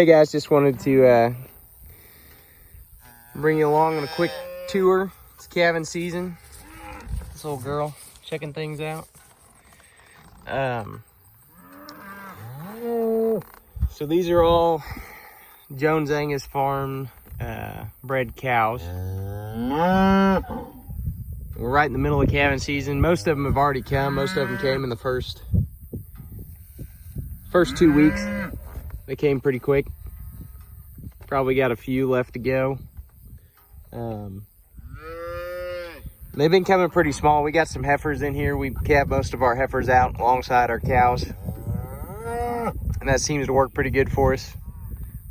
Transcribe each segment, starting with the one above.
Hey guys, just wanted to bring you along on a quick tour. It's calving season. This little girl checking things out. So these are all Jones Angus farm bred cows. We're right in the middle of calving season. Most of them have already come. Most of them came in the first 2 weeks. They came pretty quick. Probably got a few left to go. They've been coming pretty small. We got some heifers in here. We calve most of our heifers out alongside our cows, and that seems to work pretty good for us.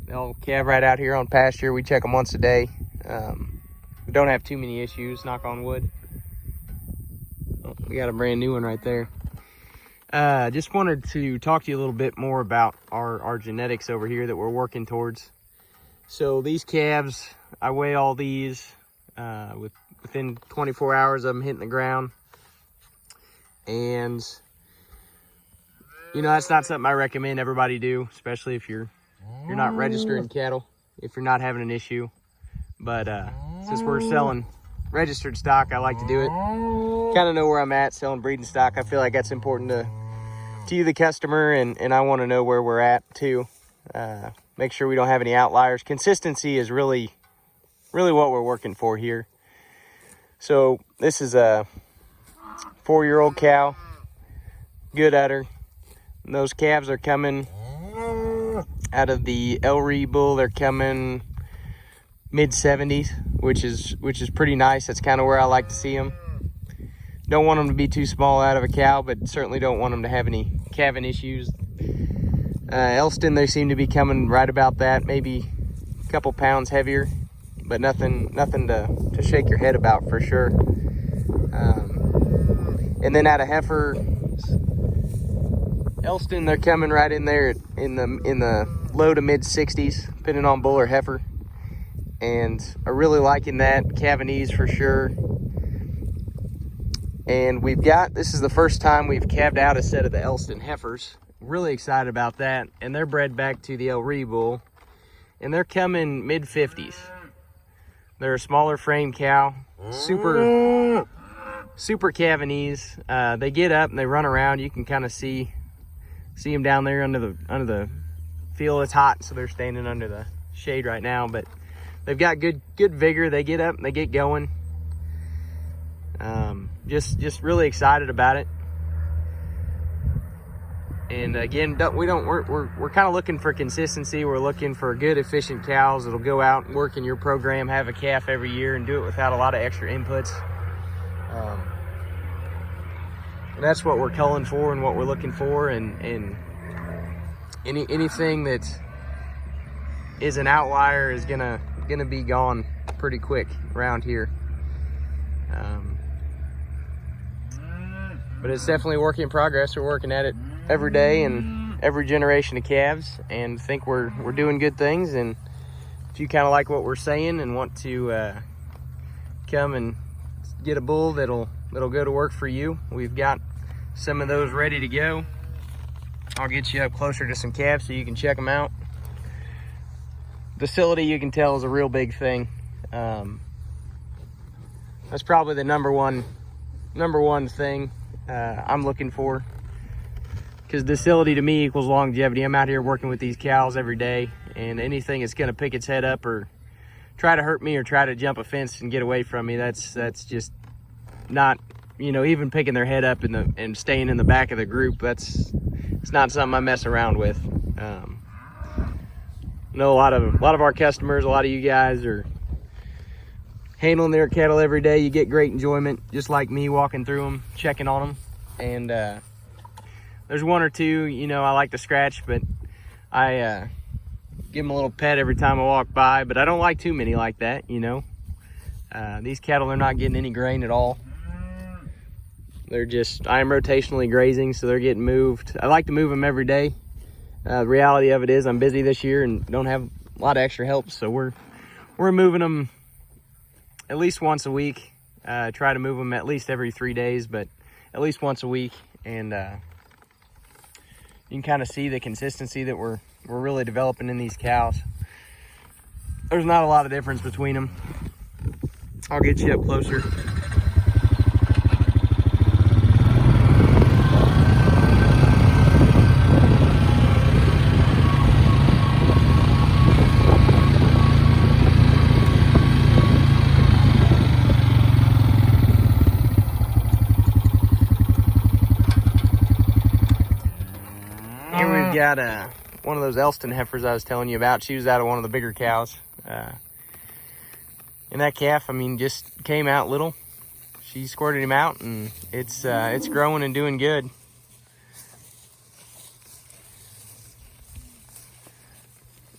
They'll calve right out here on pasture. We check them once a day. We don't have too many issues, knock on wood. Oh, we got a brand new one right there. Just wanted to talk to you a little bit more about our genetics over here that we're working towards. So these calves, I weigh all these within 24 hours of them hitting the ground. And, you know, that's not something I recommend everybody do, especially if you're not registering cattle, if you're not having an issue. But since we're selling registered stock, I like to do it. Kind of know where I'm at selling breeding stock. I feel like that's important to you, the customer, and I want to know where we're at too. Make sure we don't have any outliers. Consistency is really what we're working for here. So this is a 4-year-old cow, good udder. And those calves are coming out of the Elry bull. They're coming mid-70s, which is pretty nice. That's kind of where I like to see them. Don't want them to be too small out of a cow, but certainly don't want them to have any calving issues. Elston, they seem to be coming right about that, maybe a couple pounds heavier, but nothing to shake your head about for sure. And then out of heifer, Elston, they're coming right in there in the low to mid 60s, depending on bull or heifer. And I'm really liking that. Calving ease for sure. And this is the first time we've calved out a set of the Elston heifers. Really excited about that. And they're bred back to the Elry bull. And they're coming mid 50s. They're a smaller frame cow. Super calving ease. They get up and they run around. You can kind of see them down there under the field. It's hot, so they're standing under the shade right now. But they've got good vigor. They get up and they get going. Just really excited about it. And again, we're kind of looking for consistency. We're looking for good, efficient cows that'll go out and work in your program, have a calf every year, and do it without a lot of extra inputs. And that's what we're culling for and what we're looking for. And anything that is an outlier is gonna be gone pretty quick around here. But it's definitely a work in progress. We're working at it every day and every generation of calves, and think we're doing good things. And if you kind of like what we're saying and want to come and get a bull that'll go to work for you, we've got some of those ready to go. I'll get you up closer to some calves so you can check them out. Facility, you can tell, is a real big thing. That's probably the number one thing I'm looking for, because docility to me equals longevity. I'm out here working with these cows every day, and anything that's going to pick its head up or try to hurt me or try to jump a fence and get away from me, that's just not, even picking their head up and staying in the back of the group, it's not something I mess around with. I know a lot of our customers, a lot of you guys are handling their cattle every day. You get great enjoyment, just like me, walking through them, checking on them. And there's one or two, I like to scratch, but I give them a little pet every time I walk by. But I don't like too many like that, These cattle are not getting any grain at all. I am rotationally grazing, so they're getting moved. I like to move them every day. The reality of it is I'm busy this year and don't have a lot of extra help, so we're moving them at least once a week. Try to move them at least every 3 days, but at least once a week. And you can kind of see the consistency that we're we're really developing in these cows. There's not a lot of difference between them. I'll get you up closer. Here we've got one of those Elston heifers I was telling you about. She was out of one of the bigger cows. And that calf, I mean, just came out little. She squirted him out, and it's growing and doing good.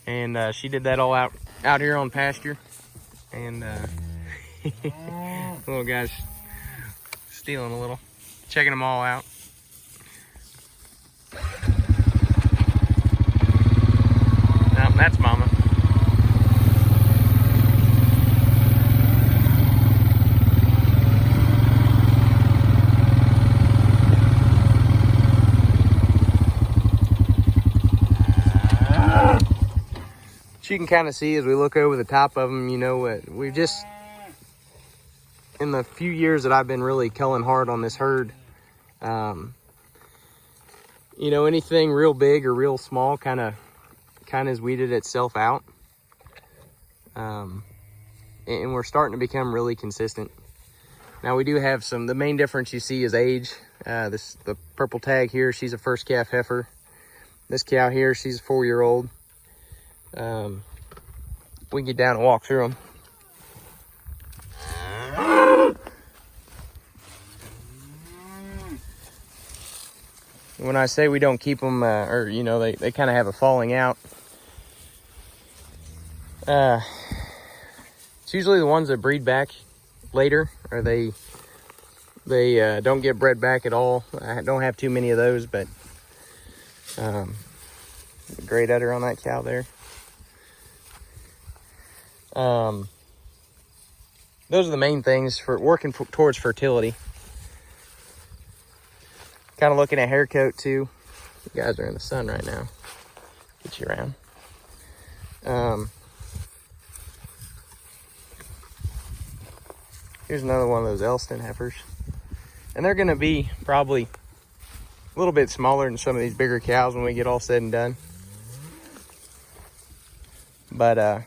And she did that all out here on pasture. And little guy's stealing a little, checking them all out. No, that's mama. You can kind of see as we look over the top of them, you know, we've just, in the few years that I've been really culling hard on this herd, you know, anything real big or real small kind of has weeded itself out. And we're starting to become really consistent. Now we do have the main difference you see is age. The purple tag here, she's a first calf heifer. This cow here, she's a 4-year-old. We can get down and walk through them. When I say we don't keep them, or you know, they kind of have a falling out. It's usually the ones that breed back later, or they don't get bred back at all. I don't have too many of those, but great udder on that cow there. Those are the main things for working towards fertility. Kind of looking at hair coat too. You guys are in the sun right now. Get you around. Here's another one of those Elston heifers. And they're gonna be probably a little bit smaller than some of these bigger cows when we get all said and done. But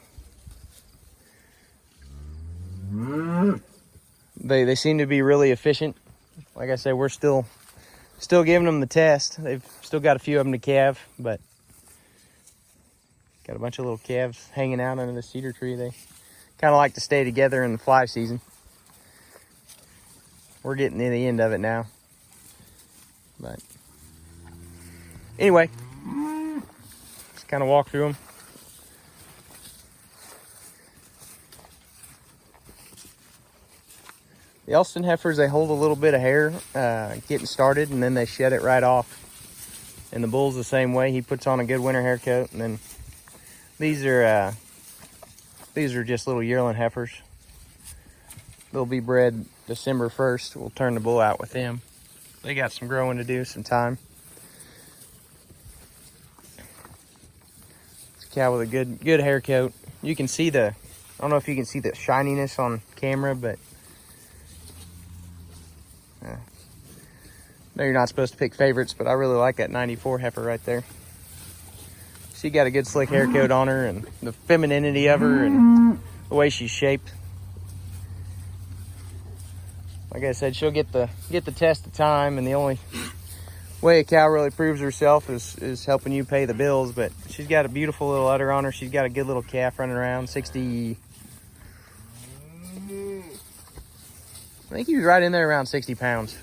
they seem to be really efficient. Like I said, we're still giving them the test. They've still got a few of them to calve, but got a bunch of little calves hanging out under the cedar tree. They kind of like to stay together in the fly season. We're getting to the end of it now. But anyway, just kind of walk through them. The Elston heifers, they hold a little bit of hair getting started, and then they shed it right off. And the bull's the same way. He puts on a good winter hair coat, and then these are just little yearling heifers. They'll be bred December 1st. We'll turn the bull out with them. They got some growing to do, some time. It's a cow with a good hair coat. You can see I don't know if you can see the shininess on camera, but no, you're not supposed to pick favorites, but I really like that 94 heifer right there. She got a good slick hair coat on her, and the femininity of her and the way she's shaped. Like I said, she'll get the test of time, and the only way a cow really proves herself is helping you pay the bills. But she's got a beautiful little udder on her. She's got a good little calf running around, 60. I think he was right in there around 60 pounds.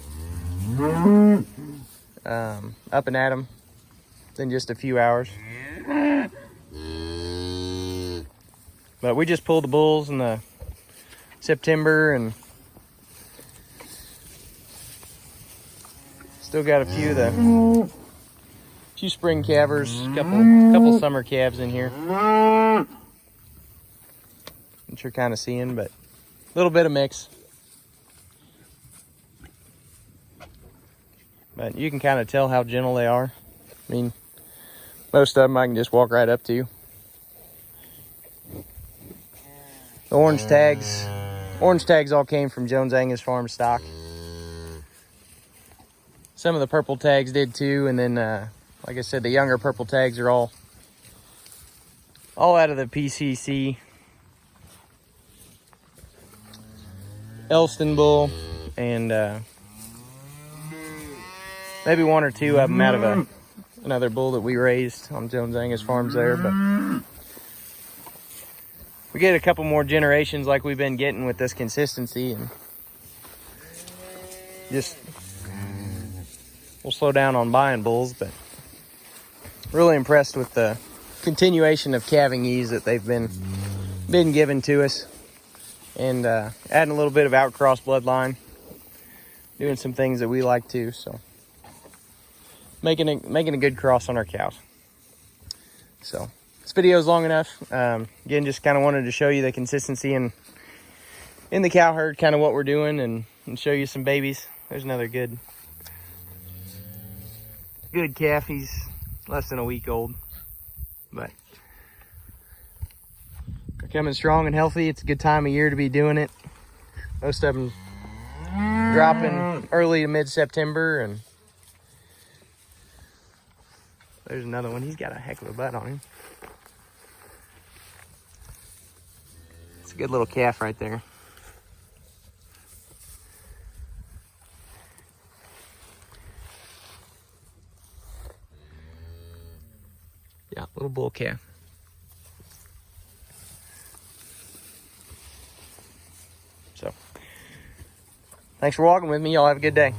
Up and at him in just a few hours. But we just pulled the bulls in the September, and still got a few spring calvers, couple summer calves in here. That you're kind of seeing, but a little bit of mix. But you can kind of tell how gentle they are. I mean, Most of them I can just walk right up to. The orange tags all came from Jones Angus farm stock. Some of the purple tags did too, and then like I said, the younger purple tags are all out of the PCC. Elston bull, and maybe one or two of them out of another bull that we raised on Jones Angus farms there, but we get a couple more generations like we've been getting with this consistency, and just we'll slow down on buying bulls, but really impressed with the continuation of calving ease that they've been given to us, and adding a little bit of outcross bloodline, doing some things that we like too, so making a good cross on our cows. So this video is long enough. Again, just kind of wanted to show you the consistency in the cow herd, kind of what we're doing, and show you some babies. There's another good calf. He's less than a week old, but they're coming strong and healthy. It's a good time of year to be doing it. Most of them dropping early to mid-September, and there's another one. He's got a heck of a butt on him. It's a good little calf right there. Yeah, little bull calf. So, thanks for walking with me. Y'all have a good day.